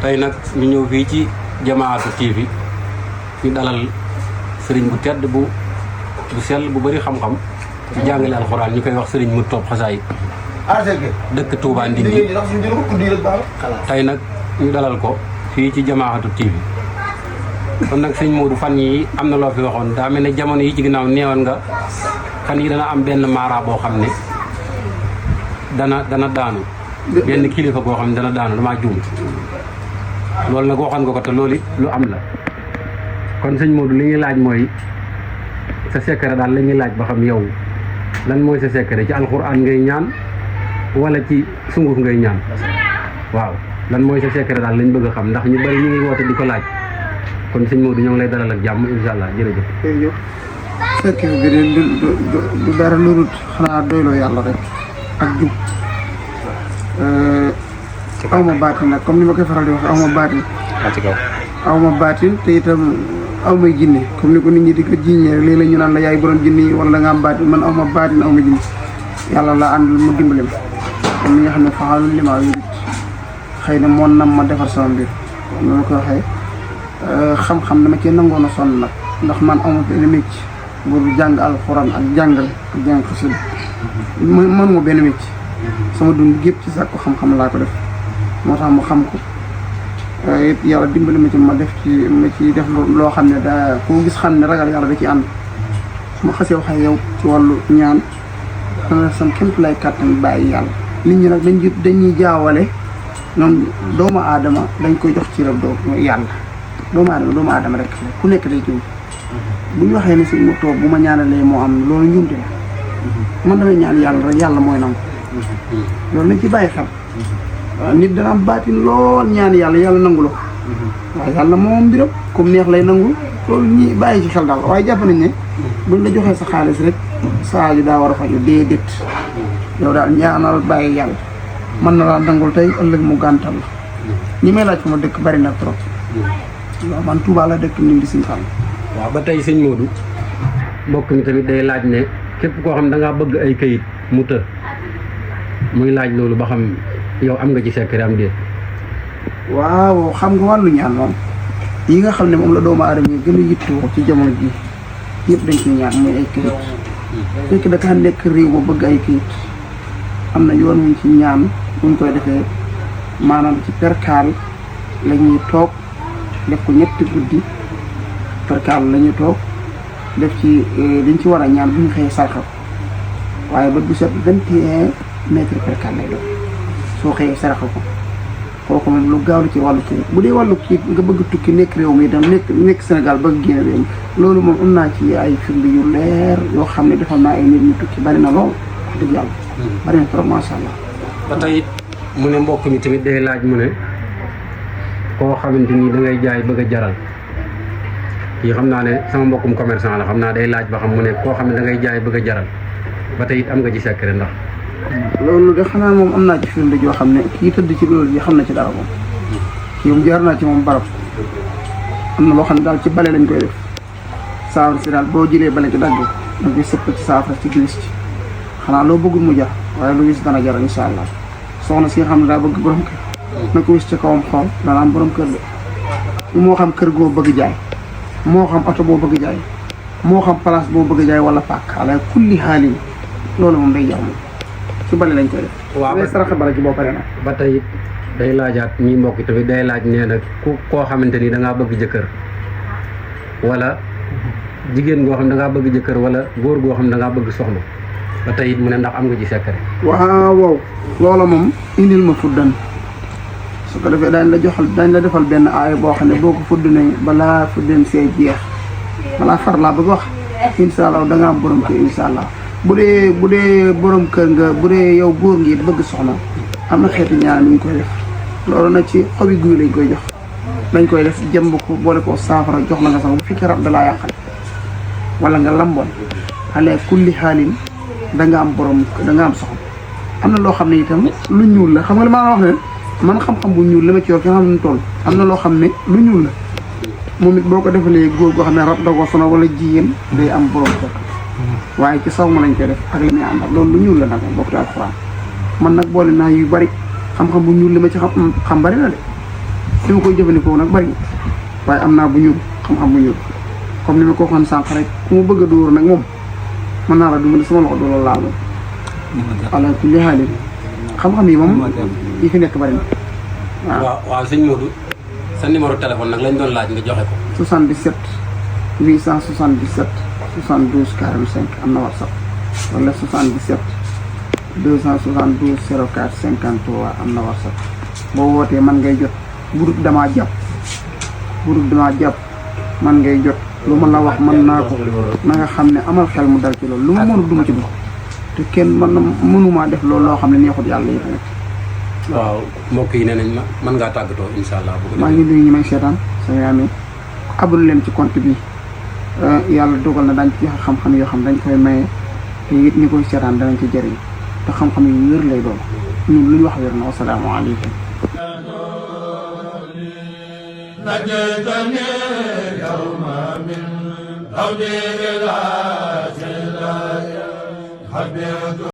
tey nag ñu ñëw fii ci Jamaatu TV ñu dalal sëriñ bu tedd bu sell bu bëri xam-xam ci jàngale alxuraan ñu koy wax sëriñ mu topp xasaay dëkk Touba Ndindi tey nag ñu dalal ko fii ci Jamaatu TV kon nag sëñ Modou fan yi am na loo fi waxoon daa mel ne jamono yi ci ginnaaw neewoon nga fan yi dana am benn maara boo xam ne dana daanu benn kilifa goo xam ne dana daanu damaa juum loolu nag waxoon nga ko te loolu lu am la kon sëñ Modou li ñuy laaj mooy sa secret daal la ñuy laaj ba xam yow lan mooy sa secret ci alxuraan ngay ñaan wala ci sunguf ngay ñaan waaw lan mooy sa secret daal lañ bëgg a xam ndax ñu bari ñu ngi woote di ko laaj kon sëñ Modou ñoo ngi lay dalal ak jàmm incha allah jërëjëf. jërëjëf secret bi de du dara lu dul xanaa doyloo yàlla rek ak jub aw ma baatin nag comme ni ma koy faral di wax aw ma baatin. ci kaw aw ma baatin te itam aw may jinne comme ni ko nit ñi di ko jiiñee rek léeg-léeg ñu naan la yaay borom jinne yi wala da nga am baatin man aw ma baatin aw ma jinne yàlla la àndal mu dimbali ma comme ni nga xam ne fa'aalun limaa yuriid xëy na moon nam ma defar sama mbir noonu ko waxee xam-xam dama cee nangoon a sonn nag ndax man aw ma benn mécc bu jàng alxuraan ak jàngale ak jàng xasida man ma benn mécc sama dund gépp ci sàkku xam-xam laa ko def moo tax mu xam ko it yàlla dimbali ma ci def loo xam ne daa koo gis xam ne ragal yàlla da ci ànd su ma xasee waxee yow ci wàllu ñaan dana sam kémt lay kàttan bàyyi yàlla nit ñi nag dañuy jaawale ñoom doomu aadama dañ koy jox ci rab yàlla doomu aadama rek ku nekk day jiw bu ñu waxee ne si mu toog bu ma ñaanalee moo am loolu njuumte la man damay ñaan yàlla rek yàlla mooy nangu loolu nañ ci bàyyi xel waaw nit dana am baatin lool ñaan yàlla nangu la waaye yàlla moom mbiram comme neex lay nangu loolu ñi bàyyi ci xel daal waaye jàpp nañ ne buñ la joxee sa xaalis rek saa yu daa war a faju déedéet yow daal ñaanal bàyyi yàlla mën na laa nangul tey ëllëg mu gàntal la ñi may laaj fa ma dëkk bari na trop waaw man Touba la dëkk ni di Sine Fall. waaw ba tey sëñ Modou mbokk mi tamit day laaj ne képp koo xam da ngaa bëgg ay kayit mu të muy laaj loolu ba xam yow am nga ci secret am déet. waaw xam nga wàllu ñaan moom yi nga xam ne moom la doomu aadama yi gën a yittewoo ci jamono ji yëpp dañ ci ñaan muy ay kayit fekk da kaa nekk réew ba bëgg ay kayit am na yoon wuñ ci ñaan buñ koy defee maanaam ci perkaal la ñuy toog def ko ñetti guddi perkaal la ñuy toog def ci liñ ci war a ñaan bu ñu xëyee sarxa ko waaye ba bu set 21 mètres perkaal lay doon soo xëyee sarxa ko kooku moom lu gaaw la ci wàllu kii bu dee wàllu kii nga bëgg tukki nekk réew mi itam nekk Sénégal bëgg génn réew mi loolu moom am naa ci ay firnde yu leer yoo xam ne defal naa ay nit ñu tukki bari na lool wax dëgg yàlla bari na trop macha allah. ba tey mu ne mbokk mi tamit day laaj mu ne koo xamante ni da ngay jaay bëgg a jaral kii xam naa ne sama mbokkum commerçant la xam naa day laaj ba xam mu ne koo xam ne da ngay jaay bëgg a jaral ba tey it am nga ci secret ndax. loolu de xanaa moom am naa ci firnde joo xam ne kii tëdd ci loolu ji xam na ci dara moom kii moom jaar naa ci moom barab am na loo xam ne daal ci bale lañ koy def saafara si daal boo jëlee bale ci dagg da koy sëpp ci saafara ci gis ci xanaa loo bëggul mu jar waaye lu gis dana jar incha allah soxna si nga xam ne daa bëgg borom kër na ko wis ci kawam xool dana am borom kër de moo xam kër goo bëgg jaay moo xam oto boo bëgg jaay moo xam place boo bëgg jaay wala pàkk ala kulli xaalin loolu moom day jar moom ci bale lañ koy def. waaw ba saraxa bala ci boo pare nag. ba tey day laajaat ñi mbokk tamit day laaj nee na koo xamante ni da ngaa bëgg jëkkër wala jigéen goo xam da ngaa bëgg jëkkër wala góor goo xam da ngaa bëgg soxna ba tey it mu ne ndax am nga ci secret. waaw loola moom indil ma fuddan su ko defee dañ la defal benn aaya boo xam ne boo ko fuddunee balaa fuddan see jeex balaa far laa bëgg wax incha allah da nga am borom kër incha allah. bu dee borom kër nga bu dee yow góor ngi bëgg soxna am na xeeti ñaan ñu koy def loolu nag ci xobi guy lañ koy jox dañ koy def jëmb ko boole ko saafara jox la nga sax bu fekkee rab da laa yàqal wala nga lamboon xale kulli xaalin da nga am borom da nga am soxna am na loo xam ne itam lu ñuul la xam nga li ma wax ne man xam-xam bu ñuul la ma ci yor ki nga xam ne toll am na loo xam ne lu ñuul la moom it boo ko defalee góor goo xam ne rab da ko sono wala jigéen day am borom kër waaye ci saw ma lañ koy def ak li muy àndal loolu lu ñuul la nag bokk alxuraan man nag boole naa yu bari xam-xam bu ñuul li ma ci xam bari na de li ma koy jëfandikoo nag bari waaye am naa bu ñuul xam-xam bu ñuul comme ni ma ko waxoon sànq rek ku ma bëgg a dóor nag moom mën naa la du ma ne sama loxo du la laal moom. ala kulli xaalin xam-xam yi moom yi fi nekk bari na waaw. waaw sëñ Modou sa numéro téléphone nag lañ doon laaj nga joxe ko. 77 877 72 45 am na WhatsApp wala 77 272 04 53 am na WhatsApp boo wootee man ngay jot burut damaa jàpp man ngay jot lu ma la wax mën naa ko na nga xam ne amal xel mu dal ci loolu lu ma mënut duma ci dugg te kenn mënumaa def loolu loo xam ne neexut yàlla yi tamit. waaw mbokk yi nee nañ mën ngaa tàggatoo incha allah. maa ngi nuyu ñi may seetaan sama yaay mi abonné leen ci compte bi yàlla dogal na dañ ci joxe xam-xam yoo xam dañ koy maye te it ñi koy seetaan danañ ci jëriñ te xam-xam yu wér lay doon ñun lu ñu wax wér na wasalaamaaleykum. نجيتني اليوم من قولي إلى سلاي حبيت